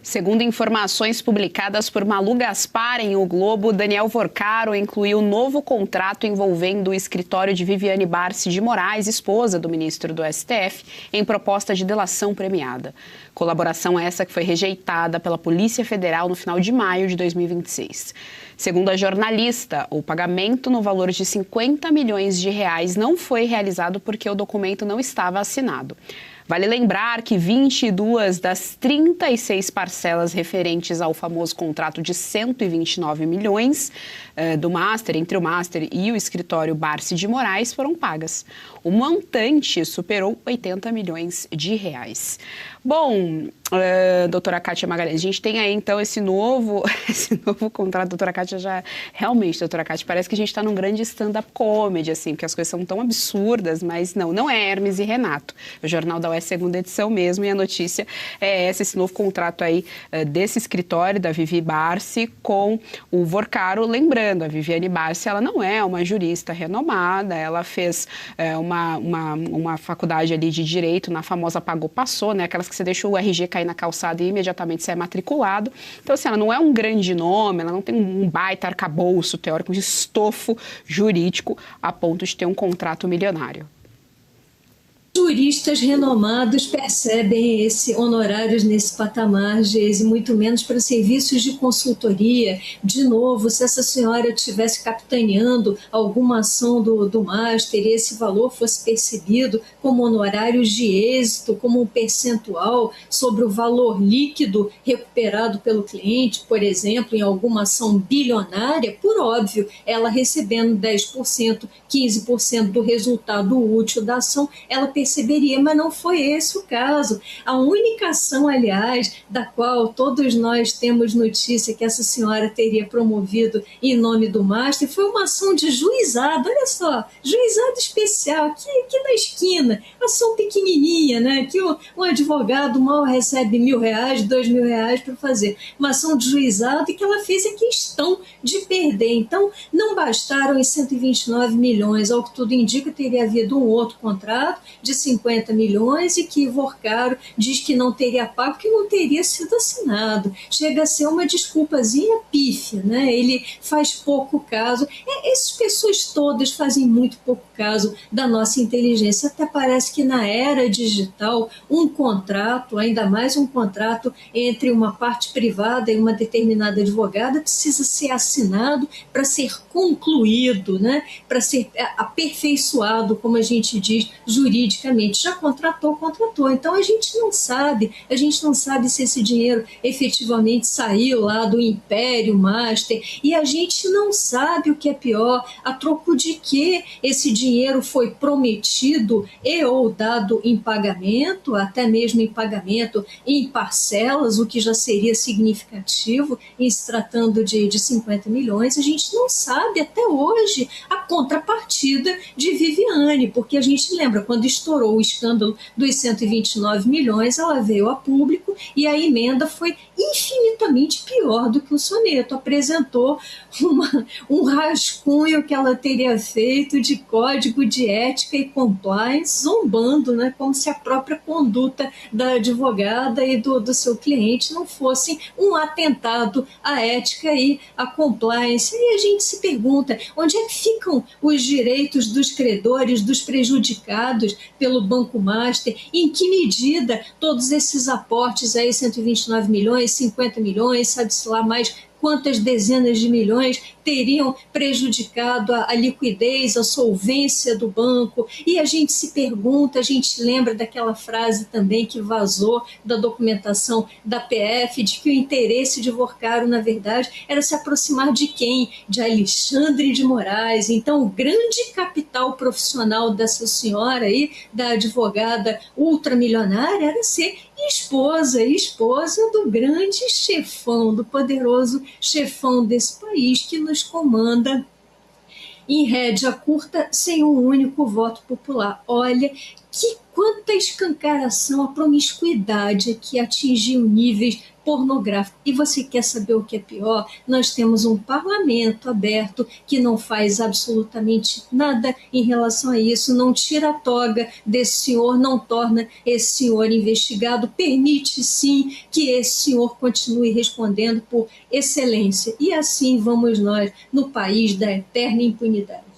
Segundo informações publicadas por Malu Gaspar em O Globo, Daniel Vorcaro incluiu novo contrato envolvendo o escritório de Viviane Barsi de Moraes, esposa do ministro do STF, em proposta de delação premiada. Colaboração essa que foi rejeitada pela Polícia Federal no final de maio de 2026. Segundo a jornalista, o pagamento no valor de 50 milhões de reais não foi realizado porque o documento não estava assinado. Vale lembrar que 22 das 36 parcelas referentes ao famoso contrato de 129 milhões do Master, entre o Master e o escritório Barsi de Moraes, foram pagas. O montante superou 80 milhões de reais. Bom, doutora Kátia Magalhães, a gente tem aí então esse novo contrato. Doutora Kátia realmente, doutora Kátia, parece que a gente está num grande stand-up comedy, assim, porque as coisas são tão absurdas, mas não é Hermes e Renato. O Jornal da UES, segunda edição mesmo, e a notícia é esse novo contrato aí desse escritório da Vivi Barsi com o Vorcaro. Lembrando, a Viviane Barsi, ela não é uma jurista renomada, ela fez uma faculdade ali de Direito na famosa Pagou-Passou, né? Aquelas que você deixa o RG cair na calçada e imediatamente você é matriculado. Então, assim, ela não é um grande nome, ela não tem um baita arcabouço teórico de estofo jurídico a ponto de ter um contrato milionário. Juristas renomados percebem esse honorários nesse patamar, Geise, muito menos para serviços de consultoria. De novo, se essa senhora estivesse capitaneando alguma ação do Master e esse valor fosse percebido como honorários de êxito, como um percentual sobre o valor líquido recuperado pelo cliente, por exemplo, em alguma ação bilionária, por óbvio, ela recebendo 10%, 15% do resultado útil da ação, ela perceberia, mas não foi esse o caso. A única ação, aliás, da qual todos nós temos notícia que essa senhora teria promovido em nome do Master, foi uma ação de juizado, olha só, juizado especial, aqui na esquina, ação pequenininha, né, que um advogado mal recebe R$1.000, R$2.000 para fazer, uma ação de juizado e que ela fez a questão de perder. Então, não bastaram os 129 milhões, ao que tudo indica, teria havido um outro contrato de 50 milhões e que Vorcaro diz que não teria pago, que não teria sido assinado. Chega a ser uma desculpazinha pífia, né? Ele faz pouco caso. Essas pessoas todas fazem muito pouco caso da nossa inteligência. Até parece que na era digital, um contrato, ainda mais um contrato entre uma parte privada e uma determinada advogada, precisa ser assinado para ser concluído, né? Para ser aperfeiçoado, como a gente diz juridicamente. Já contratou. Então a gente não sabe se esse dinheiro efetivamente saiu lá do Império Master, e a gente não sabe o que é pior, a troco de que esse dinheiro foi prometido e ou dado em pagamento, até mesmo em pagamento em parcelas, o que já seria significativo em se tratando de 50 milhões. A gente não sabe até hoje a contrapartida de Viviane, porque a gente lembra quando estourou o escândalo dos 129 milhões, ela veio a público e a emenda foi infinitamente pior do que o soneto. Apresentou um rascunho que ela teria feito de código de ética e compliance, zombando, né, como se a própria conduta da advogada e do seu cliente não fossem um atentado à ética e à compliance. E a gente se pergunta, onde é que ficam os direitos dos credores, dos prejudicados pelo Banco Master? Em que medida todos esses aportes aí, 129 milhões, 50 milhões, sabe-se lá mais quantas dezenas de milhões teriam prejudicado a liquidez, a solvência do banco? E a gente se pergunta, a gente lembra daquela frase também que vazou da documentação da PF, de que o interesse de Vorcaro, na verdade, era se aproximar de quem? De Alexandre de Moraes. Então, o grande capital profissional dessa senhora aí, da advogada ultramilionária, era ser esposa do grande chefão, do poderoso chefão desse país que nos comanda em rédea curta sem um único voto popular. Olha Quanta escancaração, a promiscuidade que atingiu níveis pornográficos. E você quer saber o que é pior? Nós temos um parlamento aberto que não faz absolutamente nada em relação a isso, não tira a toga desse senhor, não torna esse senhor investigado, permite sim que esse senhor continue respondendo por excelência. E assim vamos nós no país da eterna impunidade.